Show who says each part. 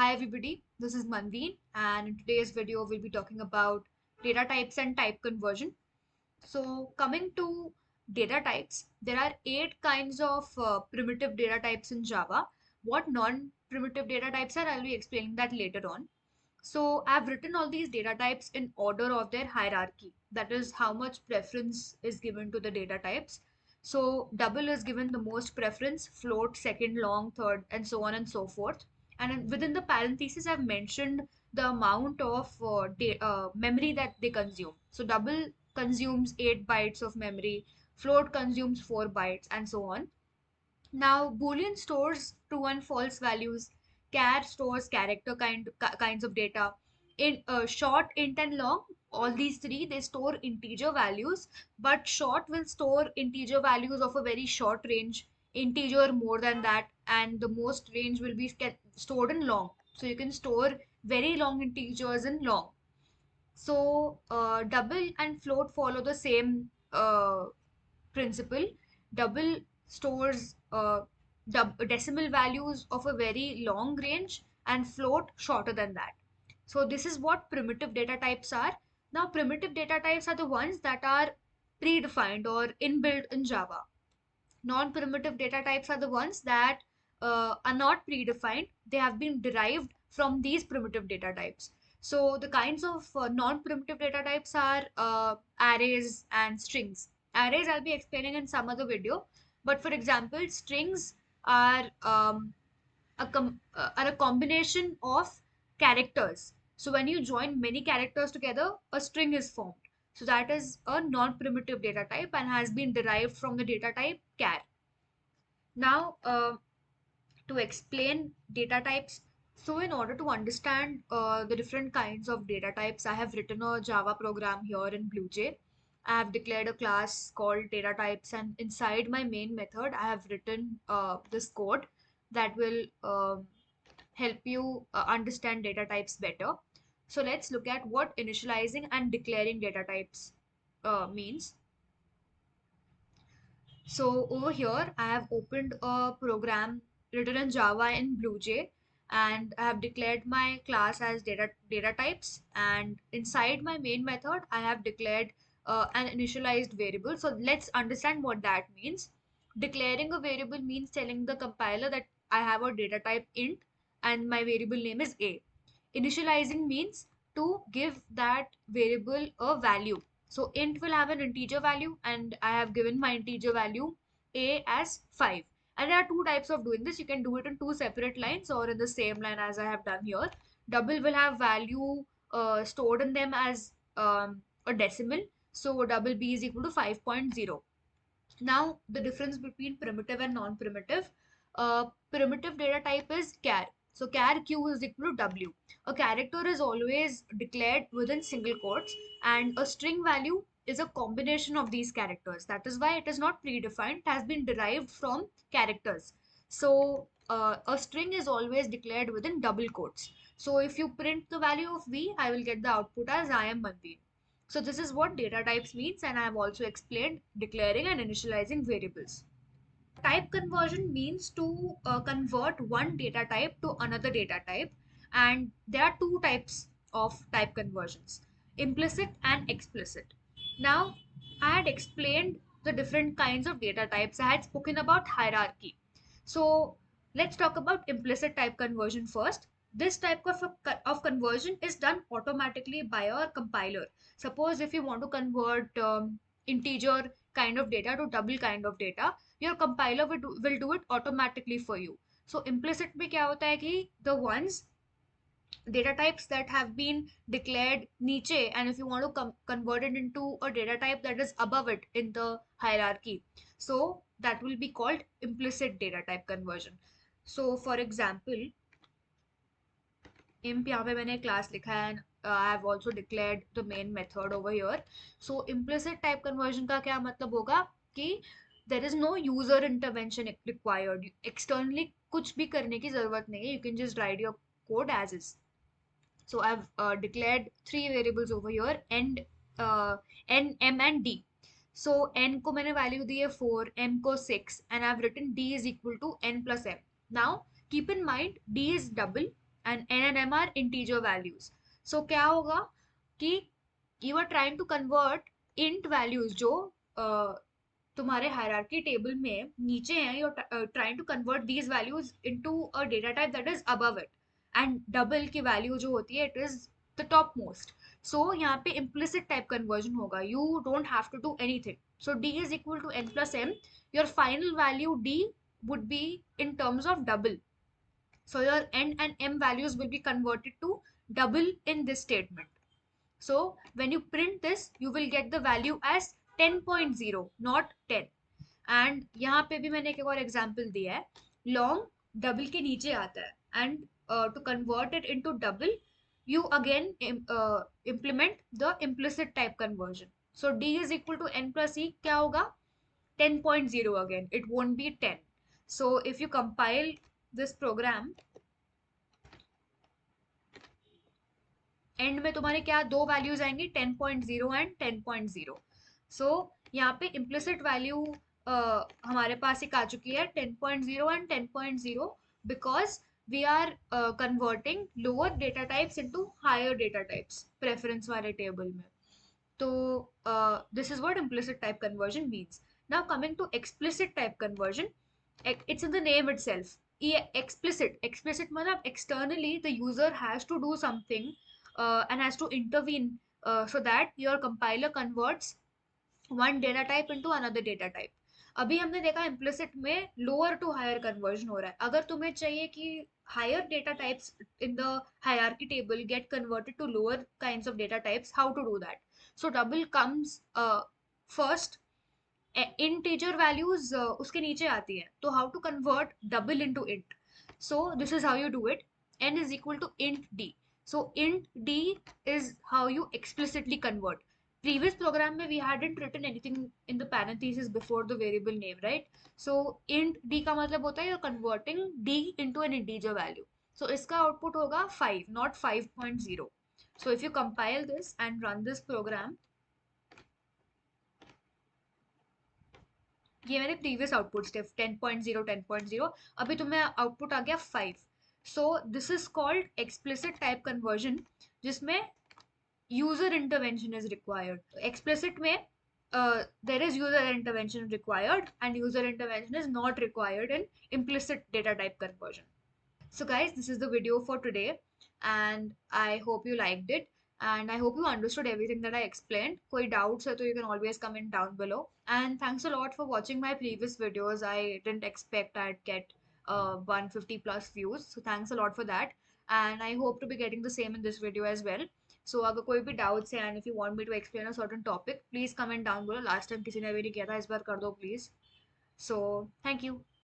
Speaker 1: Hi everybody, this is Manveen, and in today's video we'll be talking about data types and type conversion. So coming to data types, there are 8 kinds of primitive data types in Java. What non-primitive data types are, I'll be explaining that later on. So I've written all these data types in order of their hierarchy. That is how much preference is given to the data types. So double is given the most preference, float second, long third, and so on and so forth. And within the parentheses, I've mentioned the amount of memory that they consume. So double consumes 8 bytes of memory, float consumes 4 bytes, and so on. Now, Boolean stores true and false values. Char stores kinds of data. In short, int, and long, all these three they store integer values. But short will store integer values of a very short range. Integer more than that, and the most range will be stored in long. So you can store very long integers in long. So double and float follow the same principle. Double stores decimal values of a very long range and float shorter than that. So this is what primitive data types are. Now primitive data types are the ones that are predefined or inbuilt in Java. Non-primitive data types are the ones that are not predefined. They have been derived from these primitive data types. So the kinds of non-primitive data types are arrays and strings. Arrays I'll be explaining in some other video, but for example, strings are are a combination of characters. So when you join many characters together, a string is formed. So that is a non-primitive data type and has been derived from the data type char. Now, to explain data types, so in order to understand the different kinds of data types, I have written a Java program here in BlueJ. I have declared a class called data types, and inside my main method, I have written this code that will help you understand data types better. So let's look at what initializing and declaring data types means. So over here, I have opened a program written in Java in BlueJ, and I have declared my class as data types. And inside my main method, I have declared an initialized variable. So let's understand what that means. Declaring a variable means telling the compiler that I have a data type int and my variable name is a. Initializing means to give that variable a value. So int will have an integer value, and I have given my integer value a as 5. And there are two types of doing this. You can do it in two separate lines or in the same line as I have done here. Double will have value stored in them as a decimal. So double b is equal to 5.0. Now, the difference between primitive and non-primitive. Primitive data type is char. So char q is equal to w. A character is always declared within single quotes, and a string value is a combination of these characters. That is why it is not predefined. It has been derived from characters. So a string is always declared within double quotes. So if you print the value of v, I will get the output as I am Manveen. So this is what data types means, and I have also explained declaring and initializing variables. Type conversion means to convert one data type to another data type, and there are two types of type conversions: implicit and explicit. Now, I had explained the different kinds of data types. I had spoken about hierarchy. So let's talk about implicit type conversion first. This type of conversion is done automatically by our compiler. Suppose if you want to convert integer kind of data to double kind of data, your compiler will do it automatically for you. So implicit में क्या होता है कि the ones data types that have been declared niche, and if you want to convert it into a data type that is above it in the hierarchy, so that will be called implicit data type conversion. So for example, imp यहाँ पे मैंने class लिखा है, and I have also declared the main method over here. So implicit type conversion का क्या मतलब होगा कि there is no user intervention required. Externally कुछ भी करने की जरूरत नहीं है. You can just write your code as is. So I've declared three variables over here: n, m, and d. So n को मैंने value दी है 4, m को 6, and I've written d is equal to n plus m. Now keep in mind d is double, and n and m are integer values. So क्या होगा कि you are trying to convert int values जो तुम्हारे hierarchy table में नीचे हैं, you trying to convert these values into a data type that is above it, and double की value जो होती है it is the top most. So यहाँ पे इम्प्लिसिट टाइप कन्वर्जन होगा, you don't have to do anything. So D is equal to N plus M, your final value D would be in terms of double. So your n and m values will be converted to double in this statement. So when you print this, you will get the value as 10.0, not 10. And यहाँ पे भी मैंने एक और example दिया है. Long double के नीचे आता है, and to convert it into double you again implement the implicit type conversion. So d is equal to n plus e क्या होगा? 10.0 again, it won't be 10. So if you compile this program, and में तुम्हारे क्या दो values आएंगी, 10.0 and 10.0. सो यहाँ पे implicit value हमारे पास एक आ चुकी है 10.0 and 10.0, because we are converting lower data types into higher data types preference वाले टेबल में. तो this is what implicit type conversion means. Now coming to explicit type conversion, it's in the name itself. Explicit matlab externally the user has to do something and has to intervene so that your compiler converts one data type into another data type. अभी हमने देखा implicit में lower to higher conversion हो रहा है. अगर तुम्हें चाहिए कि higher data types in the hierarchy table get converted to lower kinds of data types, how to do that? So double comes first. Integer values उसके नीचे आती है, तो how to convert double into int? So this is how you do it. N is equal to int d. So int d is how you explicitly convert. Previous program में we hadn't written anything in the parentheses before the variable name, right? So int d का मतलब होता है you're converting d into an integer value. So इसका output होगा 5, not 5.0. So if you compile this and run this program, ये मेरे previous outputs थे 10.0 10.0, अभी तुम्हें आउटपुट आ गया 5. So this is called explicit type conversion, जिसमें user intervention is required. Explicit में there is user intervention required and user intervention is not required in implicit data type conversion. So guys, this is the video for today, and I hope you liked it, and I hope you understood everything that I explained. कोई doubts है तो you can always comment down below. And thanks a lot for watching my previous videos. I didn't expect I'd get 150 plus views, so thanks a lot for that. And I hope to be getting the same in this video as well. So अगर कोई भी doubts है and if you want me to explain a certain topic, please comment down below. Last time किसी ने भी नहीं किया था, इस बार कर दो please. So thank you.